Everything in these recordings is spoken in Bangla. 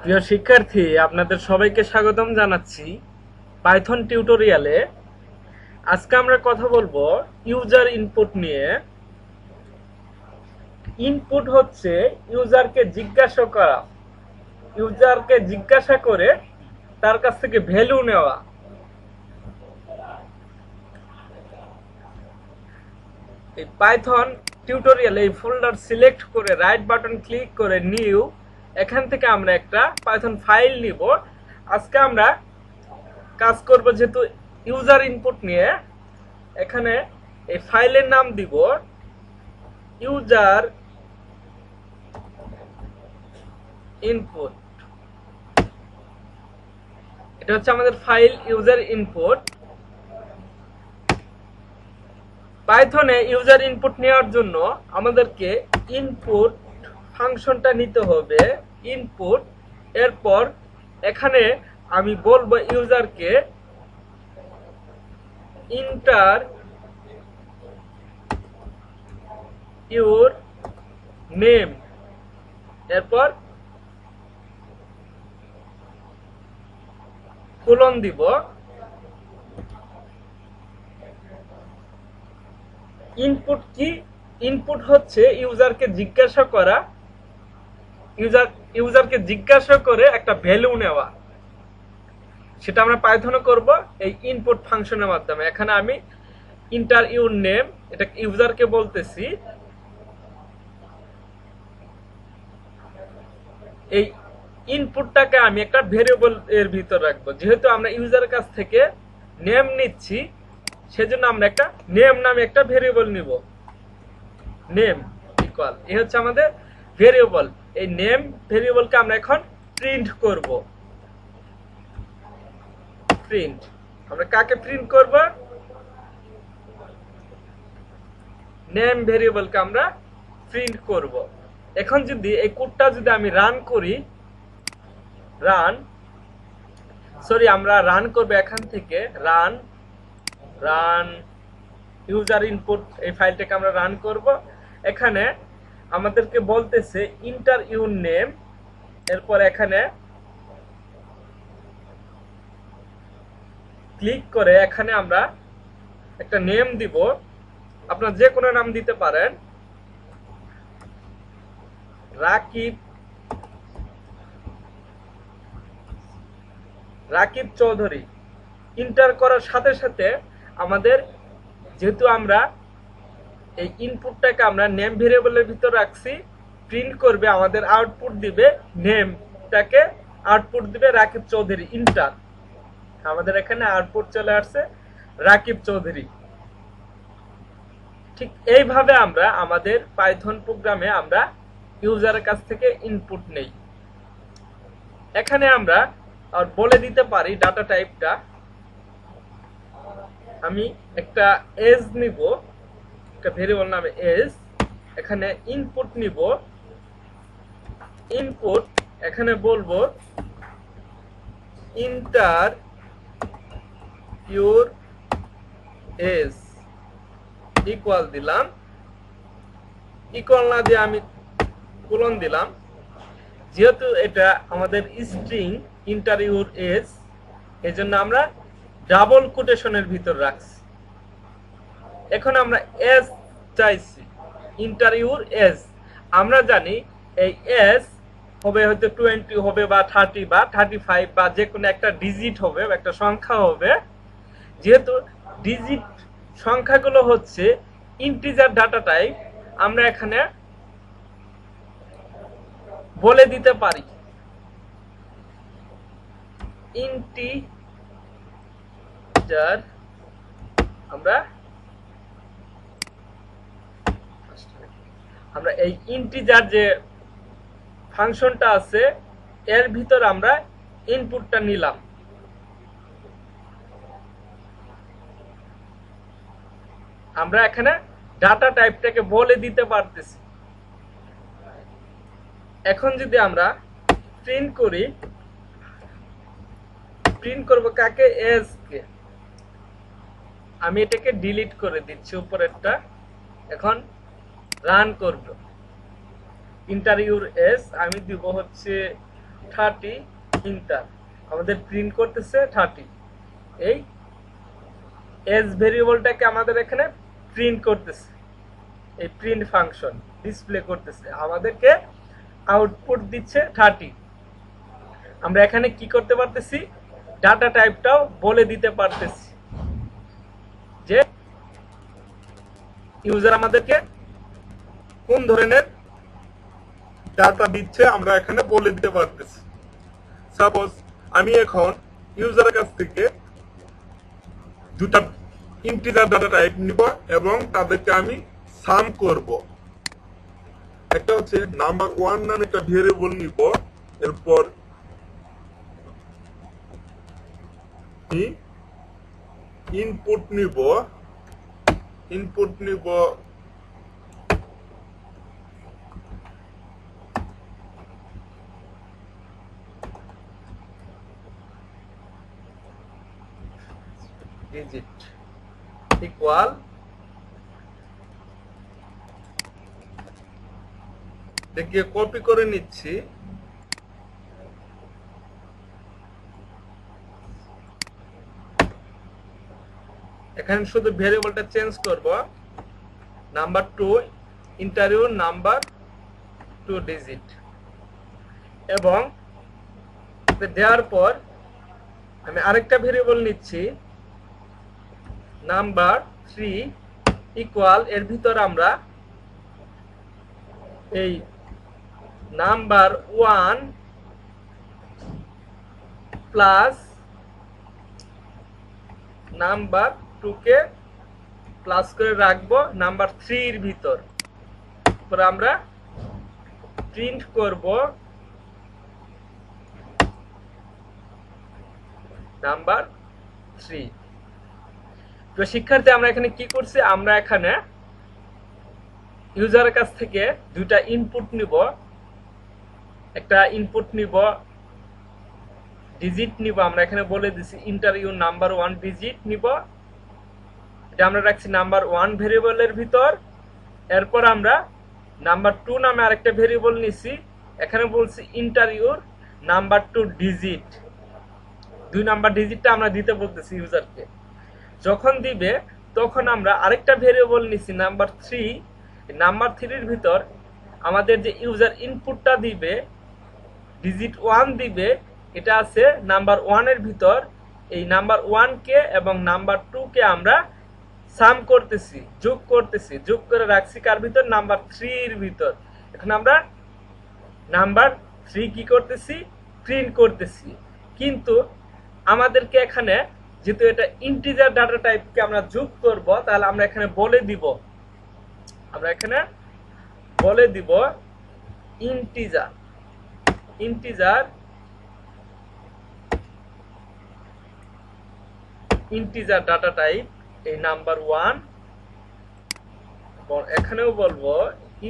প্রিয় শিক্ষার্থী, আপনাদের সবাইকে স্বাগতম জানাচ্ছি পাইথন টিউটোরিয়ালে। আজকে আমরা কথা বলবো ইউজার ইনপুট নিয়ে। ইনপুট হচ্ছে ইউজারকে জিজ্ঞাসা করে তার কাছ থেকে ভ্যালু নেওয়া। এই পাইথন টিউটোরিয়ালে এই ফোল্ডার সিলেক্ট করে রাইট বাটন ক্লিক করে নিউ, এখান থেকে আমরা একটা পাইথন ফাইল নিব। আজকে আমরা কাজ করব যেহেতু ইউজার ইনপুট নিয়ে, এখানে এই ফাইলের নাম দিব ইউজার ইনপুট। এটা হচ্ছে আমাদের ফাইল ইউজার ইনপুট। পাইথনে ইউজার ইনপুট নেওয়ার জন্য আমাদেরকে ইনপুট ফাংশনটা নিতে হবে। ইনপুট, এরপর এখানে আমি বলবো ইউজারকে ইন্টার ইউর নেম, এরপর কোলন দিব। ইনপুট কি? ইনপুট হচ্ছে ইউজারকে জিজ্ঞাসা করে একটা ভ্যালু নেওয়া। সেটা আমরা পাইথনে করব এই ইনপুট ফাংশনের মাধ্যমে। এখানে আমি ইন্টার ইউর নেম, এটা ইউজারকে বলতেছি। এই ইনপুটটাকে আমি একটা ভেরিয়েবল এর ভিতর রাখবো। যেহেতু আমরা ইউজারের কাছ থেকে নেম নিচ্ছি, সেজন্য আমরা একটা নেম নামে একটা ভেরিয়েবল নিব। নেম ইকুয়াল, এই হচ্ছে আমাদের ভেরিয়েবল। এই নেম ভেরিয়েবলকে আমরা এখন প্রিন্ট করব। প্রিন্ট, আমরা কাকে প্রিন্ট করব? নেম ভেরিয়েবলকে আমরা প্রিন্ট করব। এখন যদি এই কোডটা যদি আমি রান করি, আমরা রান করব এখান থেকে। রান ইউজার ইনপুট, এই ফাইলটাকে আমরা রান করব। এখানে আমাদেরকে বলতেছে ইন্টার ইউর নেম, এরপর এখানে ক্লিক করে এখানে আমরা একটা নেম দিব। আপনারা যে কোনো নাম দিতে পারেন। রাকিব চৌধুরী। ইন্টার করার সাথে সাথে আমাদের, যেহেতু আমরা এই ইনপুটটাকে আমরা নেম ভেরিয়েবলের ভিতর রাখছি, প্রিন্ট করবে, আমাদের আউটপুট দিবে নেমটাকে, আউটপুট দিবে রাকিব চৌধুরী। ইন্টার, আমাদের এখানে আউটপুট চলে আসছে রাকিব চৌধুরী। ঠিক এইভাবে আমরা আমাদের পাইথন প্রোগ্রামে আমরা ইউজারের কাছ থেকে ইনপুট নেই। এখানে আমরা আর বলে দিতে পারি ডাটা টাইপটা। আমি একটা এজ নিব, একটা ভেরিয়েবল নামে এজ। এখানে ইনপুট নিব। ইনপুট এখানে বলবো ইন্টার ইউর এজ ইকুয়াল দিলাম। ইকুয়াল না দিয়ে আমি কোলন দিলাম। যেহেতু এটা আমাদের স্ট্রিং ইন্টার ইউর এজ, এজন্য আমরা ডাবল কোটেশনের ভিতর রাখছি। এখন আমরা এজ চাইছি, ইন্টার ইউর এজ। আমরা জানি এই এজ হবে হয়তো 20 হবে বা 30 বা 35 বা যে কোনো একটা ডিজিট হবে, একটা সংখ্যা হবে। যেহেতু ডিজিট সংখ্যাগুলো হচ্ছে ইন্টিজার ডাটা টাইপ, আমরা এখানে বলে দিতে পারি ইন্টিজার। আমরা এই ইন্টিজার যে ফাংশনটা আছে, এর ভিতর আমরা ইনপুটটা নিলাম। আমরা এখানে ডাটা টাইপটাকে বলে দিতে পারতেছি। এখন যদি আমরা প্রিন্ট করি, প্রিন্ট করব কাকে? এজ কে। আমি এটাকে ডিলিট করে দিচ্ছি উপরেরটা। এখন রান করব। ইন্টার ইউর এজ আমি দিব হচ্ছে 30 ইন্টার, আমাদের প্রিন্ট করতেছে 30। এই এজ ভেরিয়েবলটাকে আমাদের এখানে প্রিন্ট করতেছে, এই প্রিন্ট ফাংশন ডিসপ্লে করতেছে, আমাদেরকে আউটপুট দিচ্ছে 30। আমরা এখানে কি করতে পারতেছি, ডাটা টাইপটাও বলে দিতে পারতেছি যে ইউজার আমাদেরকে কোন ধরনের ডাটা দিচ্ছে আমরা এখানে বলে দিতে পারতেছি। সাপোজ আমি এখন ইউজারের কাছ থেকে দুটা ইন্টিজার ডাটা টাইপ নিব এবং তাদেরকে আমি সাম করব। একটা হচ্ছে নাম্বার 1 নামে একটা ভেরিয়েবল নিব, এরপর ইনপুট নিব ডিজিট ইকুয়াল দেখিয়ে কপি করে নিচ্ছি, এখানে শুধু ভেরিয়েবলটা চেঞ্জ করব, নাম্বার 2 ইন্টারভিউ নাম্বার 2 ডিজিট, এবং দেওয়ার পর আমি আরেকটা ভেরিয়েবল নিচ্ছি নাম্বার 3 ইকুয়াল, এর ভিতর আমরা এই number 1 plus number 2 k plus করে রাখবো নাম্বার 3 এর ভিতর, পরে আমরা প্রিন্ট করব নাম্বার 3। তো শিক্ষার্থী আমরা এখানে কি করছি, আমরা এখানে ইউজারের কাছ থেকে দুইটা ইনপুট নিব, একটা ইনপুট নিব ডিজিট নিব, আমরা এখানে বলে দিছি ইন্টারভিউ নাম্বার 1 ডিজিট নিব, এটা আমরা রাখছি নাম্বার 1 ভেরিয়েবলের ভিতর। এরপর আমরা নাম্বার 2 নামে আরেকটা ভেরিয়েবল নিছি, এখানে বলছি ইন্টারভিউর নাম্বার 2 ডিজিট, 2 নাম্বার ডিজিটটা আমরা দিতে বলতেছি ইউজারকে। যখন দিবে তখন আমরা আরেকটা ভেরিয়েবল নিছি নাম্বার 3, নাম্বার 3 এর ভিতর আমাদের যে ইউজার ইনপুটটা দিবে ডিজিট 1 দিবে, এটা আছে নাম্বার 1 এর ভিতর, এই নাম্বার 1 কে এবং নাম্বার 2 কে আমরা সাম করতেছি, যোগ করতেছি, যোগ করে রাখছি কার ভিতর, নাম্বার 3 এর ভিতর। এখন আমরা নাম্বার 3 কি করতেছি, প্রিন্ট করতেছি। কিন্তু আমাদেরকে এখানে যেহেতু এটা ইন্টিজার ডাটা টাইপকে আমরা যোগ করব, তাহলে আমরা এখানে বলে দিব, আমরা এখানে বলে দিব ইন্টিজার ডাটা টাইপ এই নাম্বার 1, এখানেও বলবো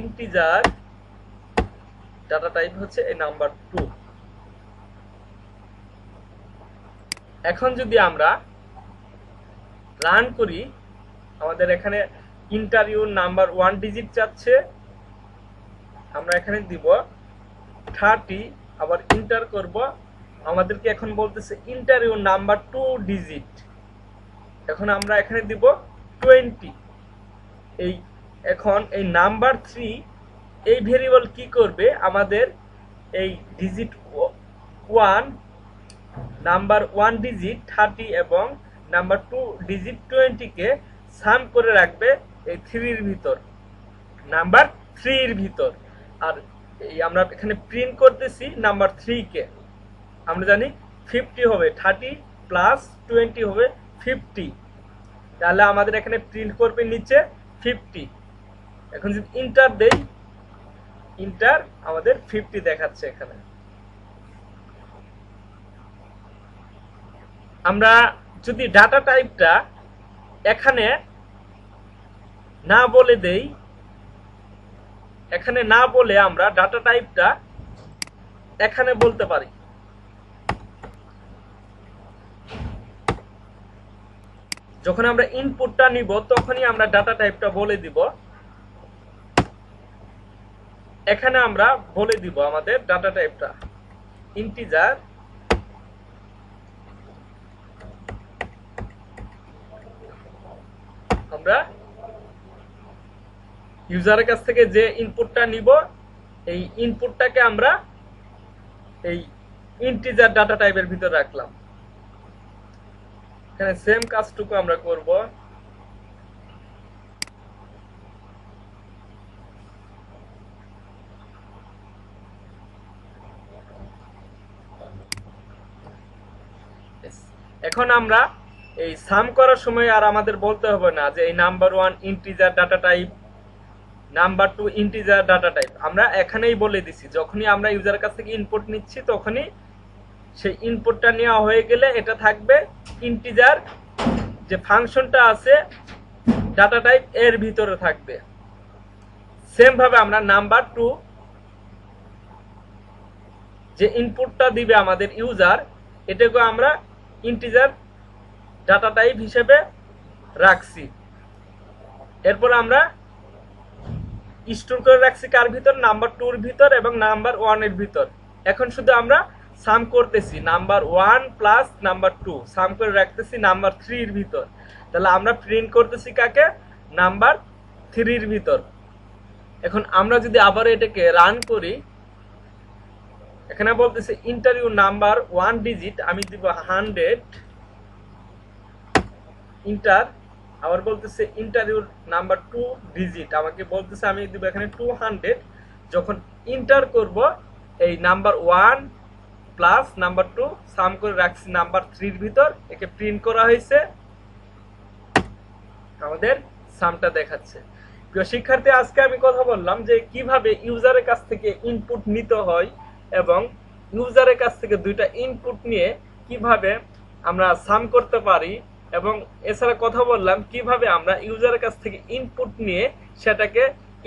ইন্টিজার ডাটা টাইপ হচ্ছে এই নাম্বার 2। এখন যদি আমরা রান করি, আমাদের এখানে ইন্টারভিউ নাম্বার 1 ডিজিট চাচ্ছে, আমরা এখানে দিব 30, আবার ইন্টার করব, আমাদেরকে এখন বলতেছে ইন্টারভিউ নাম্বার 2 ডিজিট, এখন আমরা এখানে দিব 20। এই এখন এই নাম্বার 3 এই ভেরিয়েবল কি করবে, আমাদের এই ডিজিট 1 নাম্বার 1 ডিজিট 30 এবং নাম্বার 2 ডিজিট 20 কে সাম করে রাখবে এই 3 এর ভিতর, নাম্বার 3 এর ভিতর। আর এই আমরা এখানে প্রিন্ট করতেছি নাম্বার 3 কে, আমরা জানি 50 হবে, 30 প্লাস 20 হবে 50, তাহলে আমাদের এখানে প্রিন্ট করবে নিচে 50। এখন যদি ইন্টার দেই, ইন্টার আমাদের 50 দেখাচ্ছে এখানে। আমরা যদি ডাটা টাইপটা এখানে না বলে দেই, এখানে না বলে আমরা ডাটা টাইপটা এখানে বলতে পারি, যখন আমরা ইনপুটটা নিব তখনই আমরা ডাটা টাইপটা বলে দিব, এখানে আমরা বলে দিব আমাদের ডাটা টাইপটা। ইন্টিজার আমরা ইউজারের কাছ থেকে যে ইনপুটটা নিব এই ইনপুটটাকে আমরা এই ইন্টিজার ডাটা টাইপের ভিতর রাখলাম। এখানে সেম কাজটুকু আমরা করব। এখন আমরা এই সাম করার সময় আর আমাদের বলতে হবে না যে এই number 1 integer data type, number 2 integer data type. আমরা এখানেই বলে দিছি যখনই আমরা ইউজারের কাছ থেকে ইনপুট নিচ্ছি তখনই সেই ইনপুটটা নেওয়া হয়ে গেলে এটা থাকবে ইন্টিজার যে ফাংশনটা আছে ডাটা টাইপ এর ভিতরে থাকবে। সেম ভাবে আমরা নাম্বার 2 যে ইনপুটটা দিবে আমাদের ইউজার এটাকে আমরা ইন্টিজার ডাটা টাইপ হিসেবে রাখছি। এরপর আমরা স্টোর করে রাখছি কার ভিতর, নাম্বার 2 এর ভিতর এবং নাম্বার 1 এর ভিতর। এখন শুধু আমরা সাম করতেছি নাম্বার 1 প্লাস নাম্বার 2 সাম করে রাখতেছি নাম্বার 3 এর ভিতর। তাহলে আমরা প্রিন্ট করতেছি কাকে, নাম্বার 3 এর ভিতর। এখন আমরা যদি আবার এটাকে রান করি, এখানে বলতেছে ইন্টারভিউ নাম্বার 1 ডিজিট আমি দিব 100 ইন্টার, আবার বলতেছে ইন্টারভিউ নাম্বার 2 ডিজিট আমাকে বলতেছে আমি দিব এখানে 200। যখন ইন্টার করব এই নাম্বার 1 প্লাস নাম্বার 2 সাম করে রাখছি নাম্বার 3 এর ভিতর, একে প্রিন্ট করা হয়েছে, আমাদের সামটা দেখাচ্ছে। প্রিয় শিক্ষার্থী, আজকে আমি কথা বললাম যে কিভাবে ইউজারের কাছ থেকে ইনপুট নিতে হয় এবং ইউজারের কাছ থেকে দুইটা ইনপুট নিয়ে কিভাবে আমরা সাম করতে পারি, এবং এছাড়া কথা বললাম কিভাবে আমরা ইউজারের কাছ থেকে ইনপুট নিয়ে সেটাকে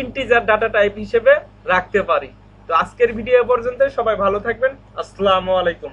ইন্টিজার ডাটা টাইপ হিসেবে রাখতে পারি। তো আজকের ভিডিও এ পর্যন্ত, সবাই ভালো থাকবেন। আসসালামু আলাইকুম।